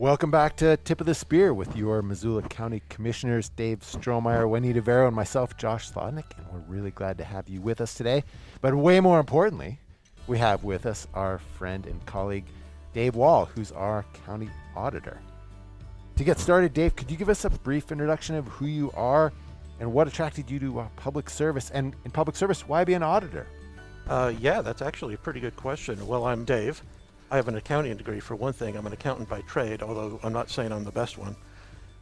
Welcome back to Tip of the Spear with your Missoula County Commissioners, Dave Strohmeyer, Juanita Vero, and myself, Josh Slotnick. And we're really glad to have you with us today. But way more importantly, we have with us our friend and colleague, Dave Wall, who's our county auditor. To get started, Dave, could you give us a brief introduction of who you are and what attracted you to public service? And in public service, why be an auditor? Yeah, that's actually a pretty good question. Well, I'm Dave. I have an accounting degree for one thing. I'm an accountant by trade, although I'm not saying I'm the best one.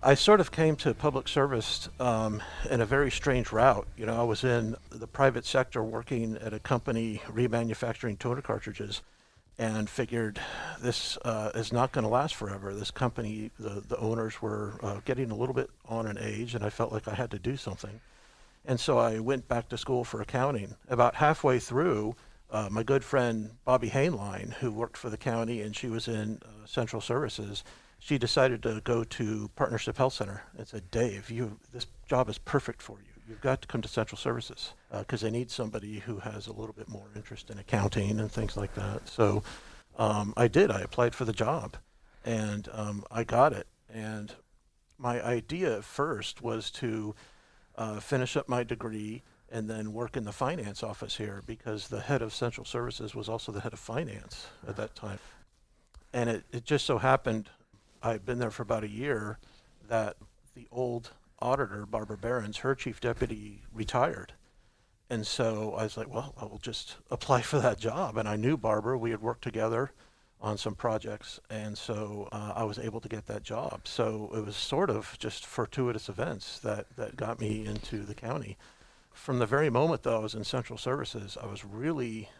I sort of came to public service in a very strange route. You know, I was in the private sector working at a company remanufacturing toner cartridges and figured this is not going to last forever. This company, the owners were getting a little bit on in age, and I felt like I had to do something. And so I went back to school for accounting. About halfway through, my good friend Bobby Hainline, who worked for the county and she was in Central Services, she decided to go to Partnership Health Center and said, Dave, this job is perfect for you. You've got to come to Central Services because they need somebody who has a little bit more interest in accounting and things like that. So I did. I applied for the job and I got it. And my idea at first was to finish up my degree and then work in the finance office here because the head of Central Services was also the head of finance at that time. And it just so happened, I'd been there for about a year, that the old auditor, Barbara Behrens, her chief deputy retired. And so I was like, well, I will just apply for that job. And I knew Barbara, we had worked together on some projects. And so I was able to get that job. So it was sort of just fortuitous events that got me into the county. From the very moment, though, I was in Central Services, I was really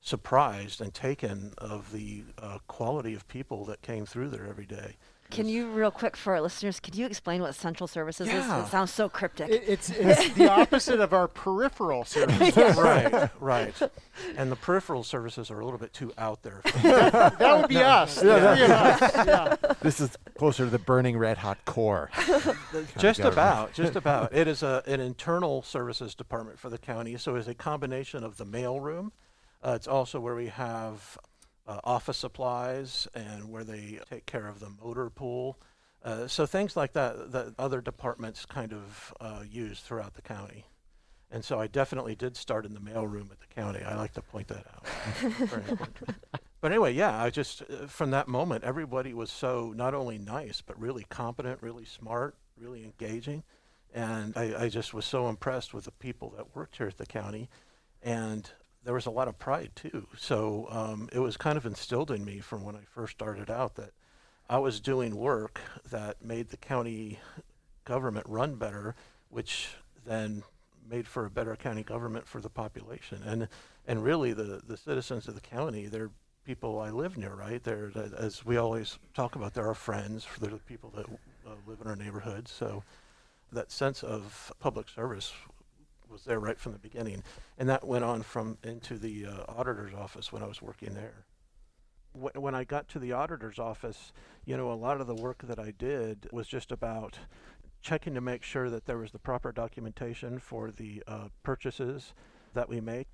surprised and taken of the quality of people that came through there every day. Can you, real quick for our listeners, could you explain what Central Services is? It sounds so cryptic. It's the opposite of our peripheral services. Right. And the peripheral services are a little bit too out there. That would be us. Yeah. This is closer to the burning red hot core. Just about. It is an internal services department for the county, so it's a combination of the mail room. It's also where we have office supplies and where they take care of the motor pool. So things like that other departments kind of use throughout the county. And so I definitely did start in the mail room at the county. I like to point that out. Very important. But anyway, yeah, I just, from that moment, everybody was so not only nice, but really competent, really smart, really engaging. And I just was so impressed with the people that worked here at the county. And there was a lot of pride too. So it was kind of instilled in me from when I first started out that I was doing work that made the county government run better, which then made for a better county government for the population. And really the citizens of the county, they're people I live near, right? They're, as we always talk about, they're our friends, they're the people that live in our neighborhood. So that sense of public service was there right from the beginning. And that went on into the auditor's office when I was working there. When I got to the auditor's office, you know, a lot of the work that I did was just about checking to make sure that there was the proper documentation for the purchases that we make,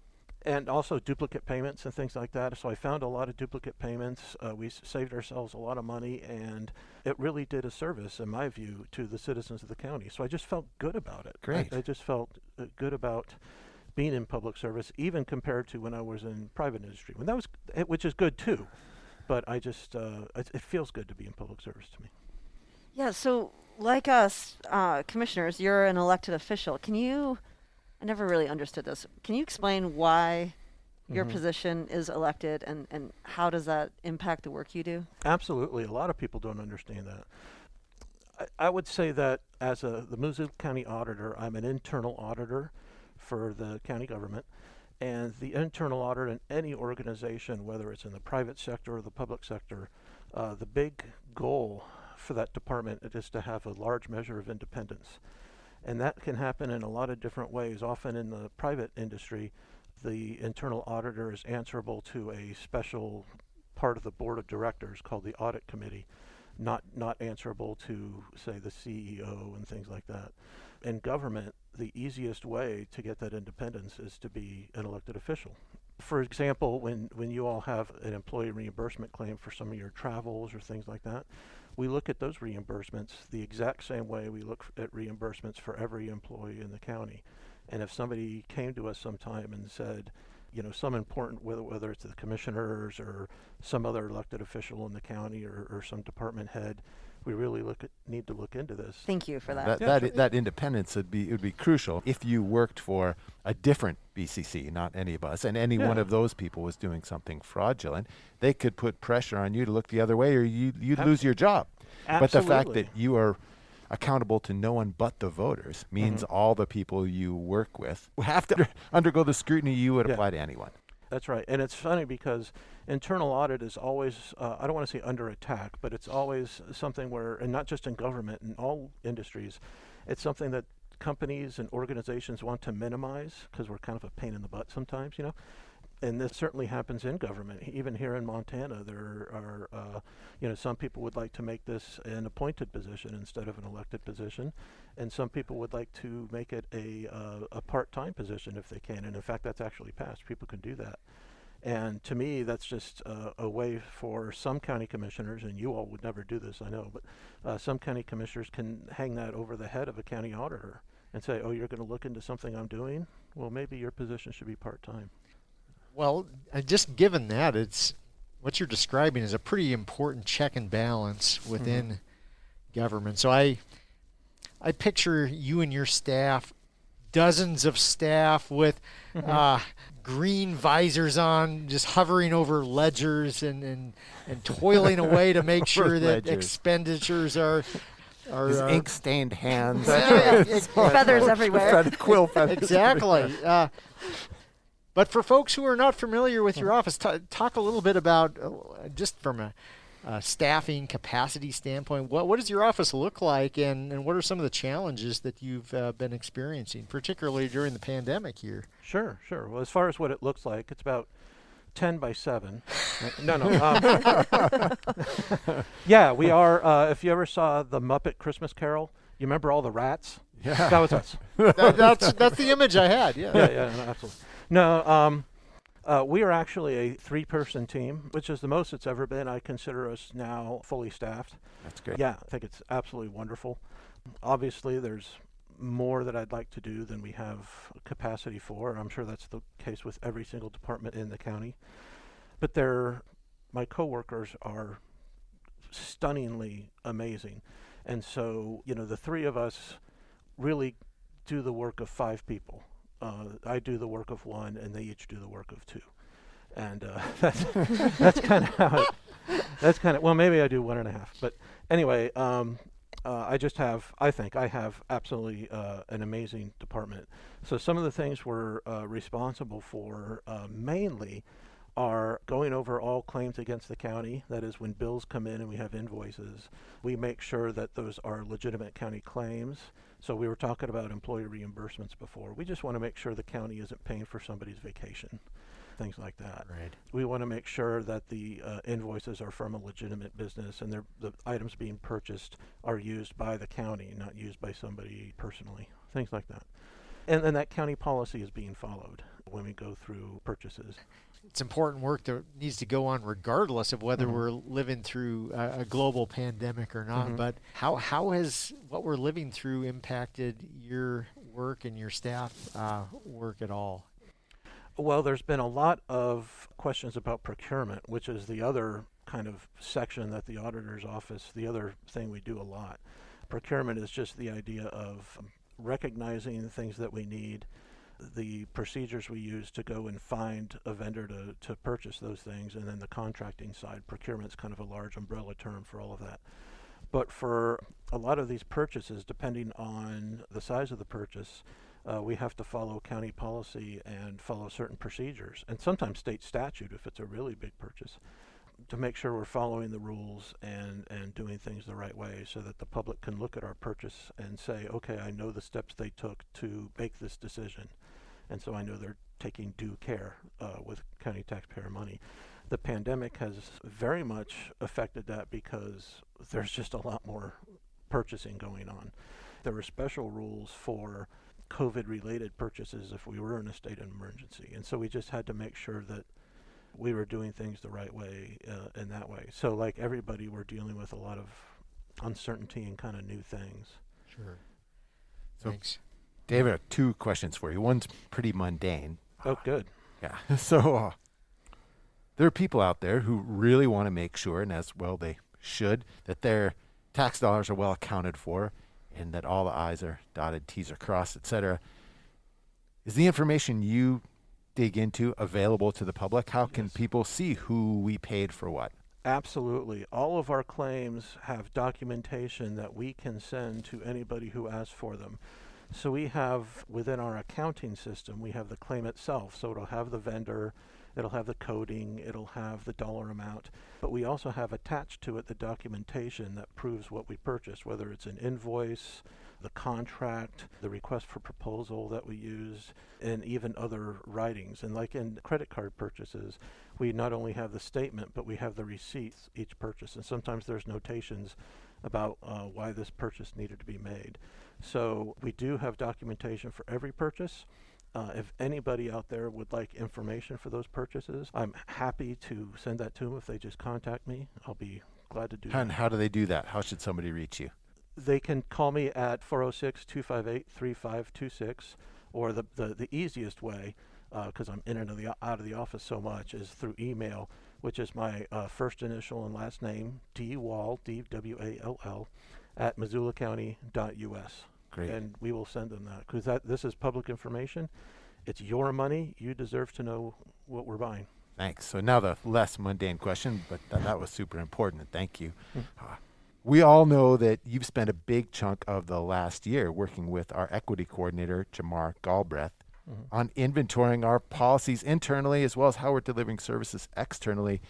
and also duplicate payments and things like that. So I found a lot of duplicate payments. We saved ourselves a lot of money, and it really did a service, in my view, to the citizens of the county. So I just felt good about it. Great. I just felt good about being in public service, even compared to when I was in private industry, which is good too. But I just, it feels good to be in public service to me. Yeah, so like us, commissioners, you're an elected official. I never really understood this. Can you explain why your position is elected and how does that impact the work you do? Absolutely. A lot of people don't understand that. I would say that as the Missoula County Auditor, I'm an internal auditor for the county government. And the internal audit in any organization, whether it's in the private sector or the public sector, the big goal for that department is to have a large measure of independence. And that can happen in a lot of different ways. Often in the private industry, the internal auditor is answerable to a special part of the board of directors called the audit committee, not answerable to, say, the CEO and things like that. In government, the easiest way to get that independence is to be an elected official. For example, when you all have an employee reimbursement claim for some of your travels or things like that, we look at those reimbursements the exact same way we look at reimbursements for every employee in the county. And if somebody came to us sometime and said, some important, whether it's the commissioners or some other elected official in the county or some department head, we really need to look into this. Thank you for that. That independence would be crucial if you worked for a different BCC, not any of us, and any one of those people was doing something fraudulent. They could put pressure on you to look the other way, or you'd lose your job. Absolutely. But the fact that you are accountable to no one but the voters means all the people you work with have to undergo the scrutiny you would apply to anyone. That's right. And it's funny because internal audit is always, I don't want to say under attack, but it's always something where, and not just in government, in all industries, it's something that companies and organizations want to minimize because we're kind of a pain in the butt sometimes, And this certainly happens in government. Even here in Montana, there are, some people would like to make this an appointed position instead of an elected position, and some people would like to make it a part-time position if they can. And in fact, that's actually passed. People can do that. And to me, that's just a way for some county commissioners, and you all would never do this, I know, but some county commissioners can hang that over the head of a county auditor and say, oh, you're going to look into something I'm doing? Well, maybe your position should be part-time. Well, just given that, it's what you're describing is a pretty important check and balance within government. So I picture you and your staff, dozens of staff with green visors on, just hovering over ledgers and toiling away to make sure that expenditures are ink-stained hands. Feathers everywhere. Quill feathers. Exactly. But for folks who are not familiar with your office, talk a little bit about, just from a staffing capacity standpoint, what does your office look like, and what are some of the challenges that you've been experiencing, particularly during the pandemic here? Sure. Well, as far as what it looks like, it's about 10 by 7. No. Yeah, we are. If you ever saw the Muppet Christmas Carol, you remember all the rats? Yeah. That was us. That's the image I had, yeah. Yeah, no, absolutely. No, we are actually a 3-person team, which is the most it's ever been. I consider us now fully staffed. That's great. Yeah, I think it's absolutely wonderful. Obviously, there's more that I'd like to do than we have capacity for. I'm sure that's the case with every single department in the county. But my coworkers are stunningly amazing. And so, the 3 of us really do the work of 5 people. I do the work of 1, and they each do the work of 2, and that's kind of how well, maybe I do 1.5, but anyway, I think I have absolutely an amazing department. So some of the things we're responsible for mainly are going over all claims against the county. That is, when bills come in and we have invoices, we make sure that those are legitimate county claims. So we were talking about employee reimbursements before. We just want to make sure the county isn't paying for somebody's vacation, things like that. Right. We want to make sure that the invoices are from a legitimate business and the items being purchased are used by the county, not used by somebody personally, things like that. And then that county policy is being followed when we go through purchases. It's important work that needs to go on regardless of whether we're living through a global pandemic or not. But how has what we're living through impacted your work and your staff work at all? Well, there's been a lot of questions about procurement, which is the other kind of section that the auditor's office, the other thing we do a lot. Procurement is just the idea of recognizing the things that we need, the procedures we use to go and find a vendor to purchase those things, and then the contracting side. Procurement's kind of a large umbrella term for all of that. But for a lot of these purchases, depending on the size of the purchase, we have to follow county policy and follow certain procedures, and sometimes state statute if it's a really big purchase, to make sure we're following the rules and doing things the right way so that the public can look at our purchase and say, okay, I know the steps they took to make this decision. And so I know they're taking due care with county taxpayer money. The pandemic has very much affected that because there's just a lot more purchasing going on. There were special rules for COVID-related purchases if we were in a state of emergency. And so we just had to make sure that we were doing things the right way in that way. So like everybody, we're dealing with a lot of uncertainty and kind of new things. Sure. So- Thanks. David, I have two questions for you. One's pretty mundane. Oh, good. Yeah. So there are people out there who really want to make sure, and as well they should, that their tax dollars are well accounted for and that all the I's are dotted, T's are crossed, etc. Is the information you dig into available to the public? How can Yes. people see who we paid for what? Absolutely. All of our claims have documentation that we can send to anybody who asks for them. So we have, within our accounting system, we have the claim itself. So it'll have the vendor, it'll have the coding, it'll have the dollar amount. But we also have attached to it the documentation that proves what we purchased, whether it's an invoice, the contract, the request for proposal that we use, and even other writings. And like in credit card purchases, we not only have the statement, but we have the receipts each purchase. And sometimes there's notations about why this purchase needed to be made. So we do have documentation for every purchase. If anybody out there would like information for those purchases, I'm happy to send that to them. If they just contact me, I'll be glad to do And that. how do they do that? How should somebody reach you? They can call me at 406-258-3526, or the easiest way, because I'm in and out of the office so much, is through email, which is my first initial and last name, DWALL, D-W-A-L-L, at missoulacounty.us. Great. And we will send them that, because this is public information. It's your money. You deserve to know what we're buying. Thanks. So now the less mundane question, but that was super important, and thank you. We all know that you've spent a big chunk of the last year working with our equity coordinator, Jamar Galbraith, on inventorying our policies internally as well as how we're delivering services externally,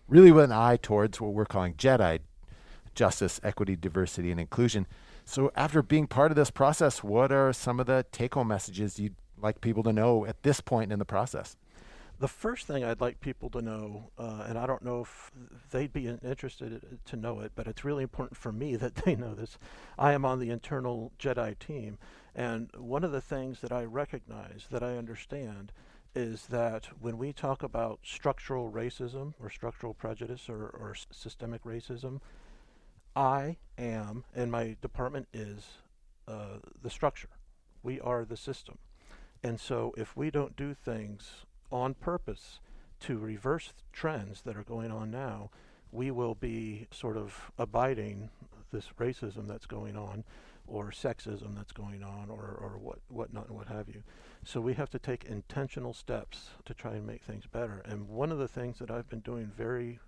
really with an eye towards what we're calling JEDI, Justice, Equity, Diversity, and Inclusion. So after being part of this process, what are some of the take-home messages you'd like people to know at this point in the process? The first thing I'd like people to know, and I don't know if they'd be interested to know it, but it's really important for me that they know this. I am on the internal JEDI team, and one of the things that I recognize, that I understand, is that when we talk about structural racism or structural prejudice or systemic racism, I am, and my department is, the structure. We are the system. And so if we don't do things on purpose to reverse trends that are going on now, we will be sort of abiding this racism that's going on, or sexism that's going on, or whatnot and what have you. So we have to take intentional steps to try and make things better. And one of the things that I've been doing very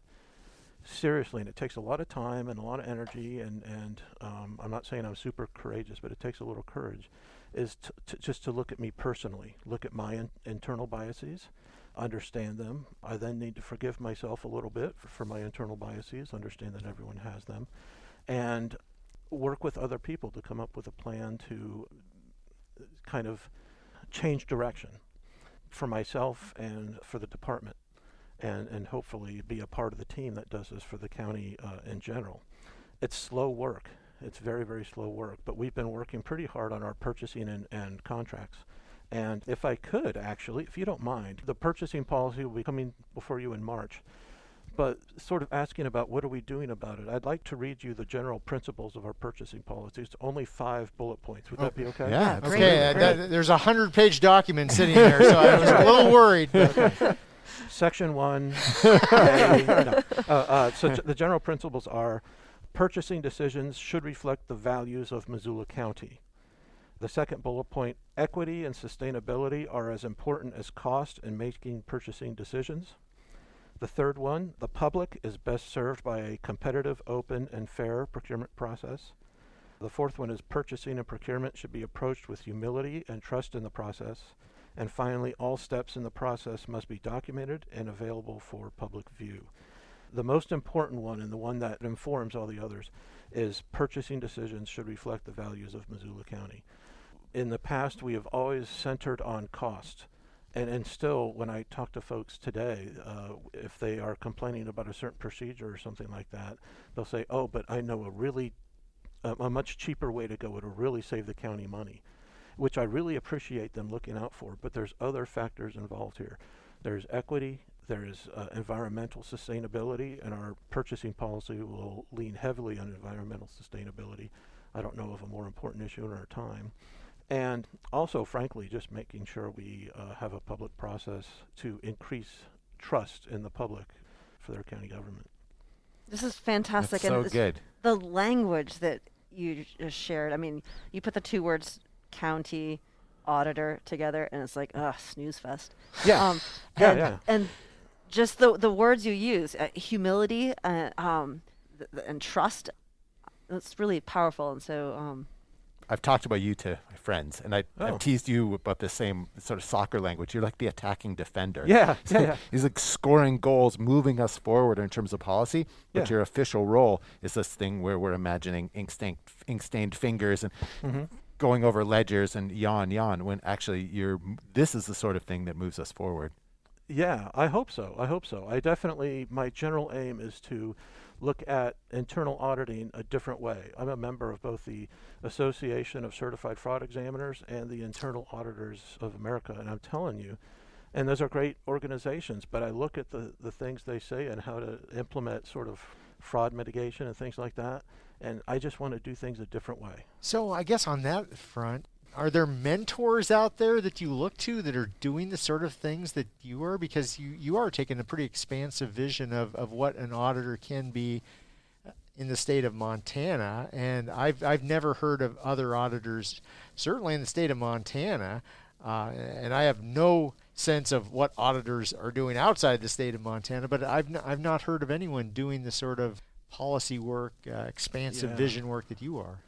seriously, and it takes a lot of time and a lot of energy, and I'm not saying I'm super courageous, but it takes a little courage, is just to look at me personally, look at my internal biases, understand them. I then need to forgive myself a little bit for my internal biases, understand that everyone has them, and work with other people to come up with a plan to kind of change direction for myself and for the department, and hopefully be a part of the team that does this for the county in general. It's slow work. It's very, very slow work, but we've been working pretty hard on our purchasing and contracts. And if I could, actually, if you don't mind, the purchasing policy will be coming before you in March, but sort of asking about what are we doing about it. I'd like to read you the general principles of our purchasing policy. It's only 5 bullet points. Would that be okay? Yeah, Great. Okay, Great. there's a 100-page document sitting there, so I was a little worried. But Section 1. The general principles are: purchasing decisions should reflect the values of Missoula County. The second bullet point: equity and sustainability are as important as cost in making purchasing decisions. The third one: the public is best served by a competitive, open, and fair procurement process. The fourth one is: purchasing and procurement should be approached with humility and trust in the process. And finally, all steps in the process must be documented and available for public view. The most important one, and the one that informs all the others, is purchasing decisions should reflect the values of Missoula County. In the past, we have always centered on cost. And still, when I talk to folks today, if they are complaining about a certain procedure or something like that, they'll say, oh, but I know a much cheaper way to go. It'll really save the county money. which I really appreciate them looking out for. But there's other factors involved here. There's equity, there's environmental sustainability, and our purchasing policy will lean heavily on environmental sustainability. I don't know of a more important issue in our time. And also, frankly, just making sure we have a public process to increase trust in the public for their county government. This is fantastic. That's so and good. The language that you just shared, I mean, you put the two words county auditor together, and it's like, snooze fest. Yeah. And just the words you use, humility and trust, that's really powerful. And so I've talked about you to my friends, and I've teased you about the same sort of soccer language. You're like the attacking defender. Yeah. He's like scoring goals, moving us forward in terms of policy. But your official role is this thing where we're imagining ink-stained fingers and going over ledgers and yawn, when actually this is the sort of thing that moves us forward. Yeah, I hope so. My general aim is to look at internal auditing a different way. I'm a member of both the Association of Certified Fraud Examiners and the Internal Auditors of America, and I'm telling you, and those are great organizations, but I look at the things they say and how to implement sort of fraud mitigation and things like that, and I just want to do things a different way. So I guess on that front, are there mentors out there that you look to that are doing the sort of things that you are? Because you are taking a pretty expansive vision of what an auditor can be in the state of Montana. And I've never heard of other auditors, certainly in the state of Montana, and I have no sense of what auditors are doing outside the state of Montana, but I've not heard of anyone doing the sort of policy work, expansive vision work that you are.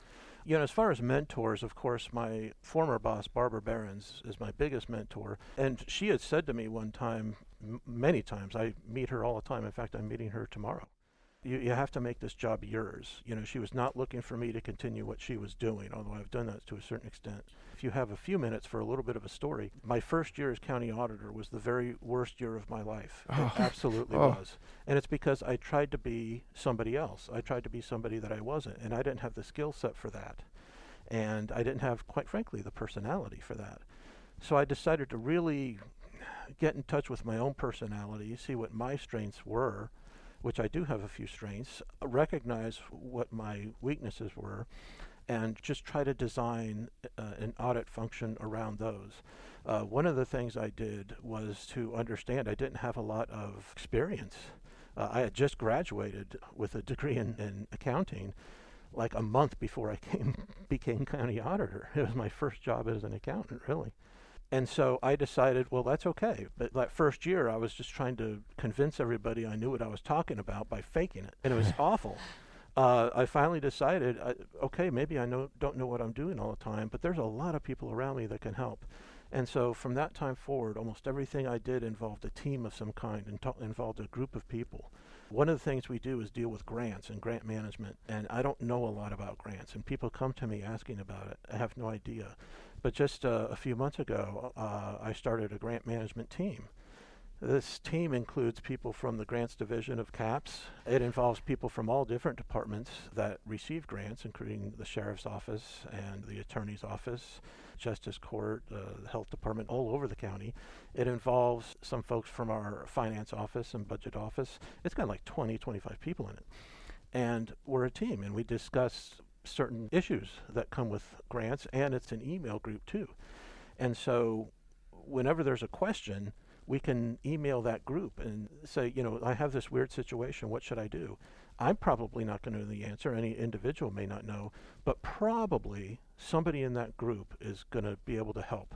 You know, as far as mentors, of course, my former boss, Barbara Behrens, is my biggest mentor. And she had said to me one time, many times, I meet her all the time. In fact, I'm meeting her tomorrow. You have to make this job yours. You know, she was not looking for me to continue what she was doing, although I've done that to a certain extent. If you have a few minutes for a little bit of a story, my first year as county auditor was the very worst year of my life. It absolutely was. And it's because I tried to be somebody else. I tried to be somebody that I wasn't, and I didn't have the skill set for that. And I didn't have, quite frankly, the personality for that. So I decided to really get in touch with my own personality, see what my strengths were, which I do have a few strengths, recognize what my weaknesses were, and just try to design an audit function around those. One of the things I did was to understand I didn't have a lot of experience. I had just graduated with a degree in accounting like a month before I became county auditor. It was my first job as an accountant, really. And so I decided, well, that's okay. But that first year, I was just trying to convince everybody I knew what I was talking about by faking it. And it was awful. I finally decided, okay, maybe I don't know what I'm doing all the time, but there's a lot of people around me that can help. And so from that time forward, almost everything I did involved a team of some kind and involved a group of people. One of the things we do is deal with grants and grant management. And I don't know a lot about grants. And people come to me asking about it. I have no idea. But just a few months ago, I started a grant management team. This team includes people from the grants division of CAPS. It involves people from all different departments that receive grants, including the sheriff's office and the attorney's office, justice court, the health department, all over the county. It involves some folks from our finance office and budget office. It's got like 20, 25 people in it. And we're a team, and we discuss certain issues that come with grants, and it's an email group too. And so whenever there's a question, we can email that group and say, you know, I have this weird situation, what should I do? I'm probably not going to know the answer. Any individual may not know, but probably somebody in that group is going to be able to help.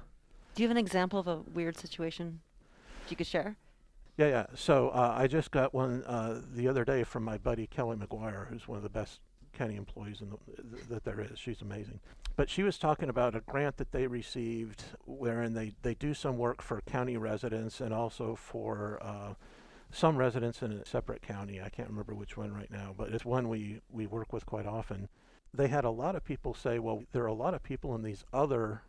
Do you have an example of a weird situation you could share? Yeah. So I just got one the other day from my buddy Kelly McGuire, who's one of the best county employees that there is. She's amazing. But she was talking about a grant that they received wherein they do some work for county residents and also for some residents in a separate county. I can't remember which one right now, but it's one we work with quite often. They had a lot of people say, well, there are a lot of people in these other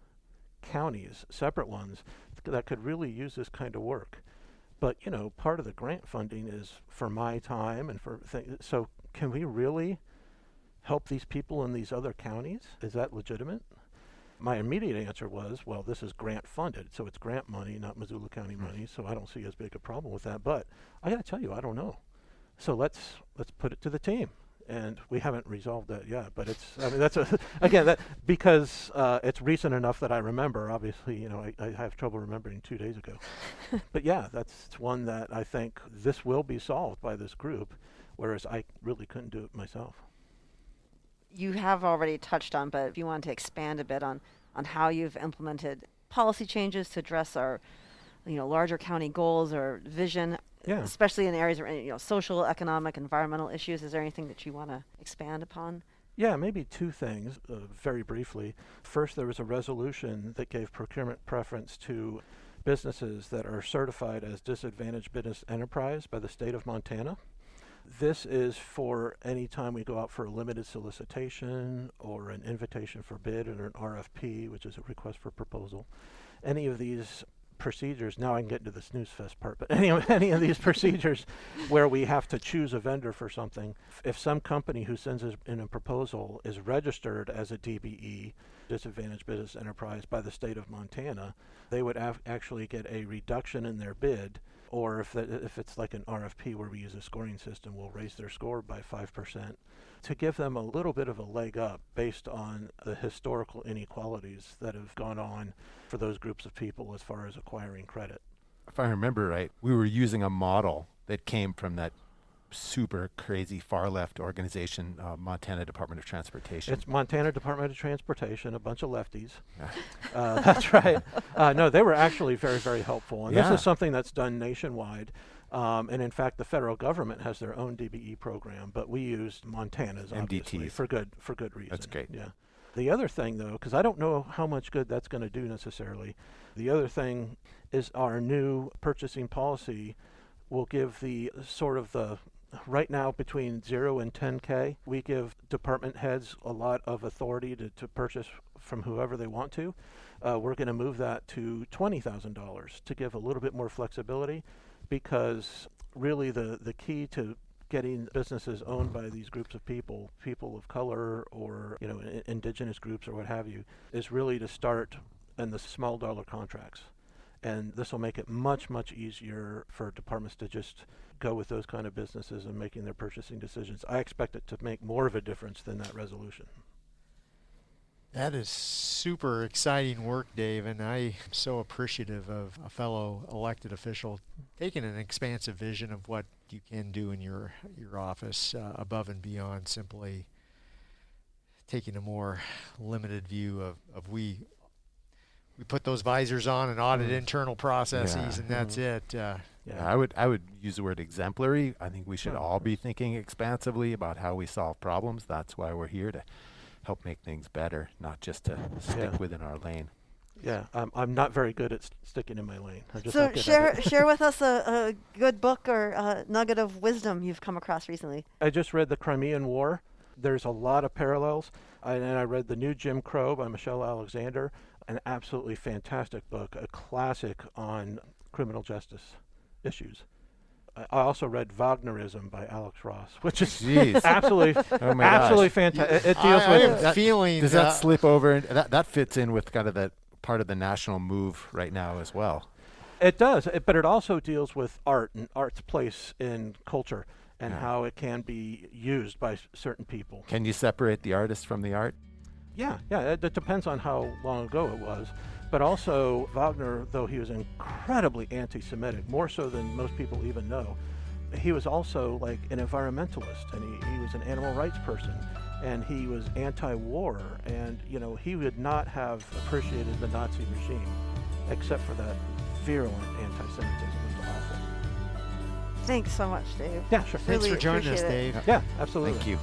counties, separate ones, that could really use this kind of work. But, you know, part of the grant funding is for my time and for things. So can we really help these people in these other counties? Is that legitimate? My immediate answer was, well, this is grant funded, so it's grant money, not Missoula County money, so I don't see as big a problem with that. But I got to tell you, I don't know. So let's put it to the team. And we haven't resolved that yet, but that's because it's recent enough that I remember. Obviously, I have trouble remembering 2 days ago. But yeah, that's one that I think this will be solved by this group, whereas I really couldn't do it myself. You have already touched on, but if you want to expand a bit on how you've implemented policy changes to address our, larger county goals or vision, Yeah. especially in areas of, social, economic, environmental issues. Is there anything that you want to expand upon? Yeah, maybe two things, very briefly. First, there was a resolution that gave procurement preference to businesses that are certified as disadvantaged business enterprise by the state of Montana. This is for any time we go out for a limited solicitation or an invitation for bid or an RFP, which is a request for proposal. Any of these procedures, now I can get into the snooze fest part, but any of these procedures where we have to choose a vendor for something, if some company who sends us in a proposal is registered as a DBE, disadvantaged business enterprise, by the state of Montana, they would actually get a reduction in their bid. Or if it's like an RFP where we use a scoring system, we'll raise their score by 5% to give them a little bit of a leg up based on the historical inequalities that have gone on for those groups of people as far as acquiring credit. If I remember right, we were using a model that came from that super crazy far left organization, Montana Department of Transportation. It's Montana Department of Transportation, a bunch of lefties. That's right. No, they were actually very, very helpful. And this is something that's done nationwide. And in fact, the federal government has their own DBE program, but we used Montana's obviously for good reason. That's great. Yeah. The other thing, though, because I don't know how much good that's going to do necessarily, the other thing is our new purchasing policy will give the sort of the right now between 0 and 10K, we give department heads a lot of authority to purchase from whoever they want to. We're going to move that to $20,000 to give a little bit more flexibility, because really the key to getting businesses owned by these groups of people of color or indigenous groups or what have you, is really to start in the small dollar contracts. And this will make it much, much easier for departments to just go with those kind of businesses and making their purchasing decisions. I expect it to make more of a difference than that resolution. That is super exciting work, Dave, and I am so appreciative of a fellow elected official taking an expansive vision of what you can do in your office above and beyond simply taking a more limited view of we put those visors on and audit internal processes, and that's it. I would use the word exemplary. I think we should all be thinking expansively about how we solve problems. That's why we're here, to help make things better, not just to stick within our lane. Yeah, I'm not very good at sticking in my lane. So share with us a good book or a nugget of wisdom you've come across recently. I just read The Crimean War. There's a lot of parallels. And I read The New Jim Crow by Michelle Alexander, an absolutely fantastic book, a classic on criminal justice issues. I also read Wagnerism by Alex Ross, which is absolutely fantastic. It deals with that feeling. Does that slip over? That fits in with kind of that part of the national move right now as well. It does, but it also deals with art and art's place in culture and how it can be used by certain people. Can you separate the artist from the art? Yeah, it depends on how long ago it was. But also, Wagner, though he was incredibly anti-Semitic, more so than most people even know, he was also like an environmentalist, and he was an animal rights person, and he was anti-war, and he would not have appreciated the Nazi regime, except for that virulent anti-Semitism. It was awful. Thanks so much, Dave. Yeah, sure. Thanks for joining us, Dave. Yeah, absolutely. Thank you.